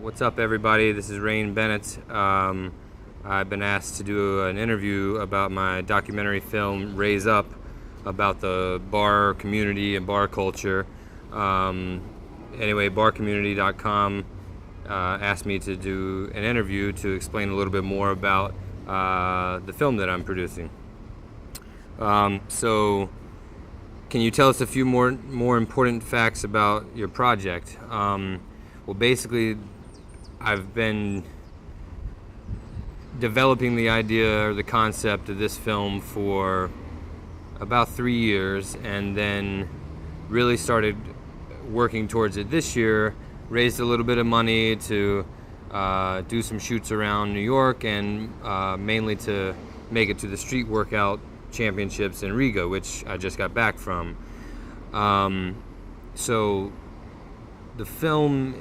What's up, everybody? This is Bennett. I've been asked to do an interview about my documentary film, Raise Up, about the bar community and bar culture. Anyway, BarCommunitycom asked me to do an interview to explain a little bit more about the film that I'm producing. So, can you tell us a few more important facts about your project? Well, basically, I've been developing the idea or the concept of this film for about 3 years, and then really started working towards it this year. Raised a little bit of money to do some shoots around New York, and mainly to make it to the street workout championships in Riga, which I just got back from. So the film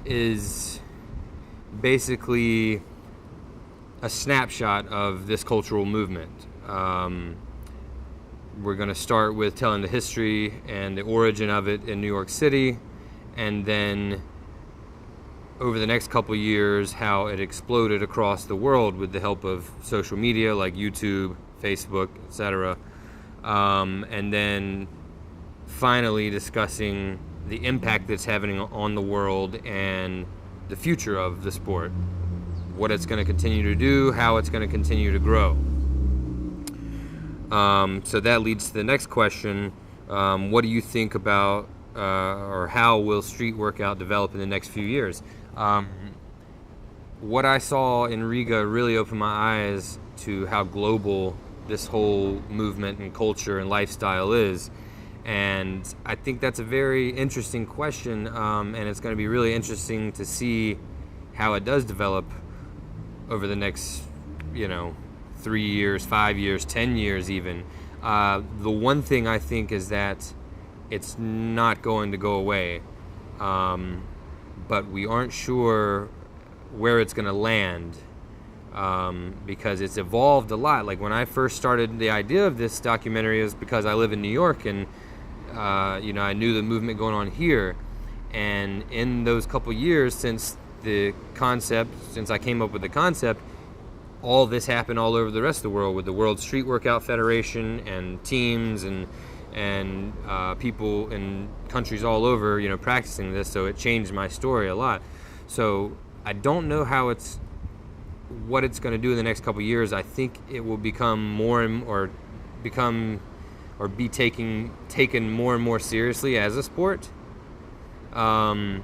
is basically a snapshot of this cultural movement. We're going to start with telling the history and the origin of it in New York City, and then over the next couple years how it exploded across the world with the help of social media like YouTube, Facebook, etc. And then finally discussing the impact that's having on the world and the future of the sport, what it's going to continue to do, how it's going to continue to grow. So that leads to the next question. What do you think about, or how will street workout develop in the next few years? What I saw in Riga really opened my eyes to how global this whole movement and culture and lifestyle is. And I think that's a very interesting question, and it's going to be really interesting to see how it does develop over the next, 3 years, 5 years, 10 years even. The one thing I think is that it's not going to go away, but we aren't sure where it's going to land, because it's evolved a lot. Like when I first started the idea of this documentary is because I live in New York, and I knew the movement going on here, and in those couple years since I came up with the concept, all this happened all over the rest of the world with the World Street Workout Federation and teams and people in countries all over, practicing this. So it changed my story a lot. So I don't know what it's going to do in the next couple years. I think it will become be taken more and more seriously as a sport. But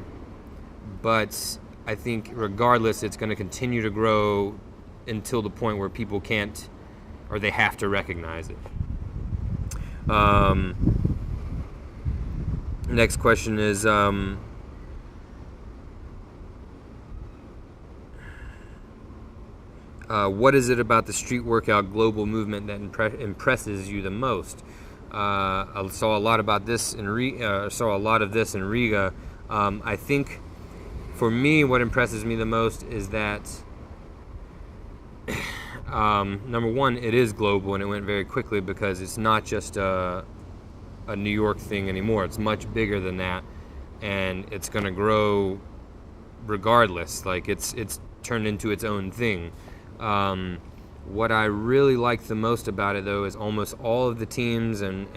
I think regardless, it's going to continue to grow until the point where people can't, or they have to recognize it. Next question is, what is it about the street workout global movement that impresses you the most? I saw a lot of this in Riga. I think for me, what impresses me the most is that number one, it is global, and it went very quickly because it's not just a New York thing anymore. It's much bigger than that, and it's going to grow regardless. Like it's turned into its own thing. What I really like the most about it, though, is almost all of the teams and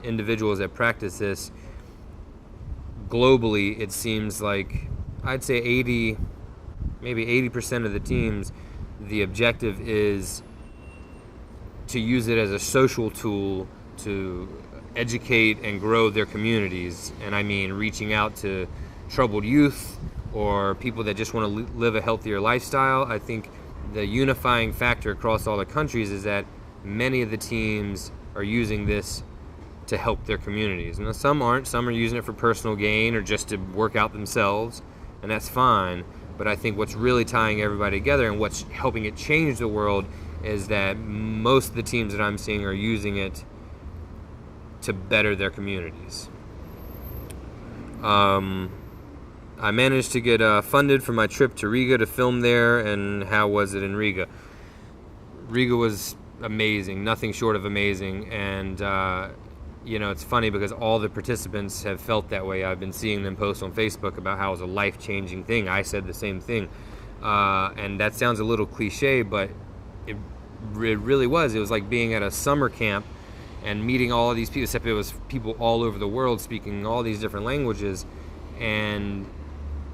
individuals that practice this globally. It seems like I'd say 80% of the teams, the objective is to use it as a social tool to educate and grow their communities. And I mean reaching out to troubled youth or people that just want to live a healthier lifestyle. I think the unifying factor across all the countries is that many of the teams are using this to help their communities. Now, some aren't. Some are using it for personal gain or just to work out themselves, and that's fine. But I think what's really tying everybody together and what's helping it change the world is that most of the teams that I'm seeing are using it to better their communities. I managed to get funded for my trip to Riga to film there, and how was it in Riga? Riga was amazing, nothing short of amazing, and it's funny because all the participants have felt that way. I've been seeing them post on Facebook about how it was a life-changing thing. I said the same thing. And that sounds a little cliche, but it really was. It was like being at a summer camp and meeting all of these people, except it was people all over the world speaking all these different languages. And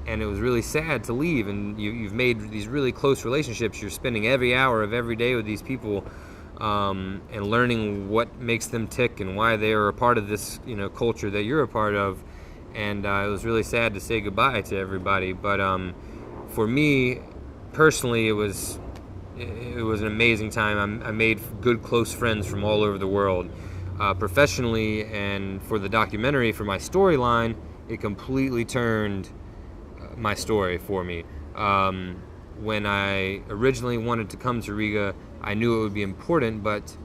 it was really sad to leave. And you've made these really close relationships. You're spending every hour of every day with these people, and learning what makes them tick and why they are a part of this, culture that you're a part of. And it was really sad to say goodbye to everybody. But for me personally, it was an amazing time. I made good, close friends from all over the world. Professionally, and for the documentary, for my storyline, it completely turned my story for me. When I originally wanted to come to Riga, I knew it would be important, but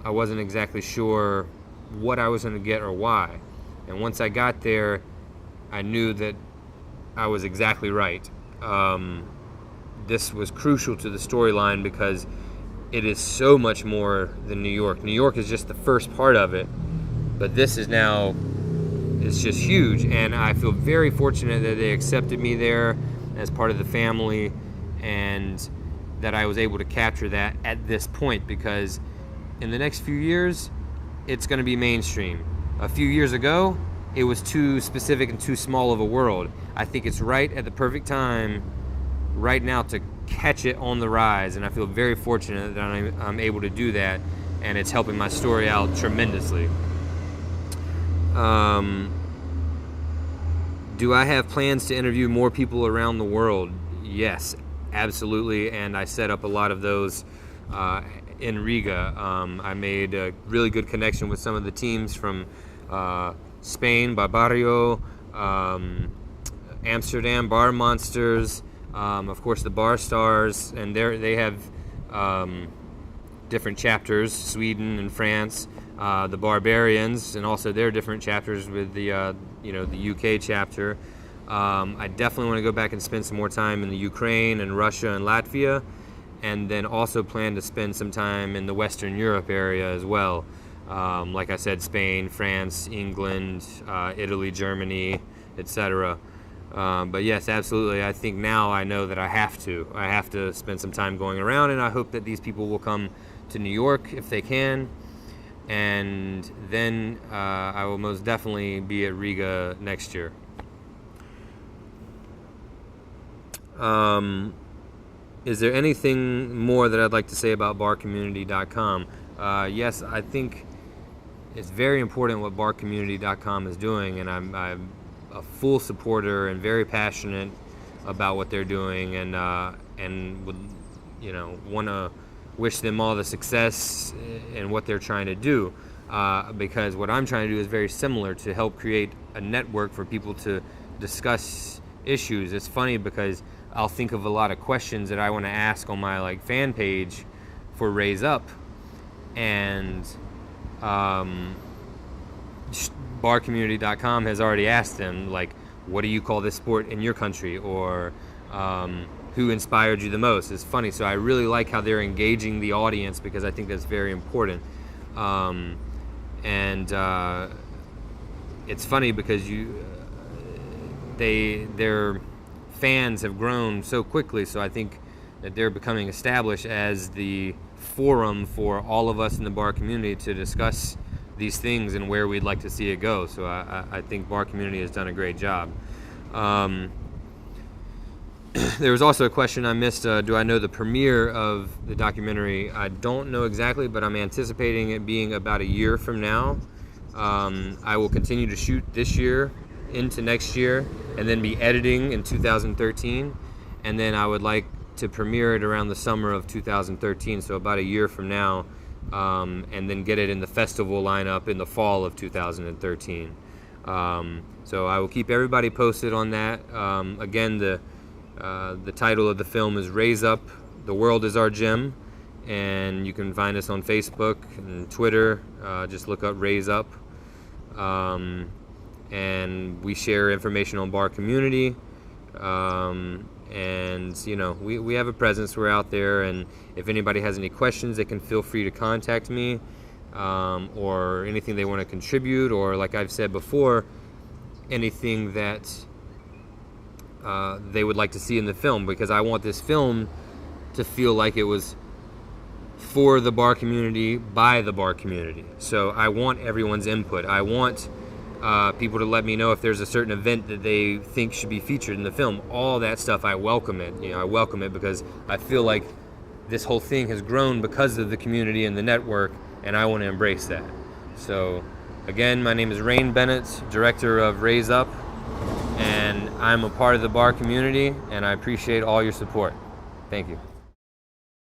I wasn't exactly sure what I was going to get or why. And once I got there, I knew that I was exactly right. This was crucial to the storyline because it is so much more than New York. New York is just the first part of it, but this is now, it's just huge. And I feel very fortunate that they accepted me there as part of the family, and that I was able to capture that at this point, because in the next few years, it's going to be mainstream. A few years ago, it was too specific and too small of a world. I think it's right at the perfect time right now to catch it on the rise, and I feel very fortunate that I'm able to do that, and it's helping my story out tremendously. Do I have plans to interview more people around the world? Yes, absolutely, and I set up a lot of those in Riga. I made a really good connection with some of the teams from Spain, Barbario, Amsterdam, Bar Monsters, of course the Bar Stars, and they have different chapters, Sweden and France, the bar-barians, and also their different chapters with the UK chapter. I definitely want to go back and spend some more time in the Ukraine and Russia and Latvia, and then also plan to spend some time in the Western Europe area as well. Like I said, Spain, France, England, Italy, Germany, etc. But yes, absolutely. I think now I know that I have to spend some time going around, and I hope that these people will come to New York if they can. And then I will most definitely be at Riga next year. Is there anything more that I'd like to say about BarCommunity.com? Yes, I think it's very important what BarCommunity.com is doing, and I'm a full supporter and very passionate about what they're doing, and would want to wish them all the success in what they're trying to do, because what I'm trying to do is very similar, to help create a network for people to discuss issues. It's funny because I'll think of a lot of questions that I want to ask on my fan page for Raise Up, and BarCommunity.com has already asked them, what do you call this sport in your country, or who inspired you the most? It's funny. So I really like how they're engaging the audience, because I think that's very important. It's funny because their fans have grown so quickly, so I think that they're becoming established as the forum for all of us in the bar community to discuss these things and where we'd like to see it go. So I think Bar Community has done a great job. There was also a question I missed. Do I know the premiere of the documentary? I don't know exactly, but I'm anticipating it being about a year from now. I will continue to shoot this year into next year, and then be editing in 2013, and then I would like to premiere it around the summer of 2013, so about a year from now, and then get it in the festival lineup in the fall of 2013. So I will keep everybody posted on that. Again, the title of the film is Raise Up, The World is Our Gym, and you can find us on Facebook and Twitter. Just look up Raise Up. And we share information on Bar Community, and we have a presence. We're out there, and if anybody has any questions, they can feel free to contact me. or anything they want to contribute, or like I've said before, anything that they would like to see in the film, because I want this film to feel like it was for the bar community, by the bar community. So I want everyone's input. I want people to let me know if there's a certain event that they think should be featured in the film. All that stuff, I welcome it. I welcome it because I feel like this whole thing has grown because of the community and the network, and I want to embrace that. So again, my name is Bennett, director of Raise Up, and I'm a part of the bar community, and I appreciate all your support. Thank you.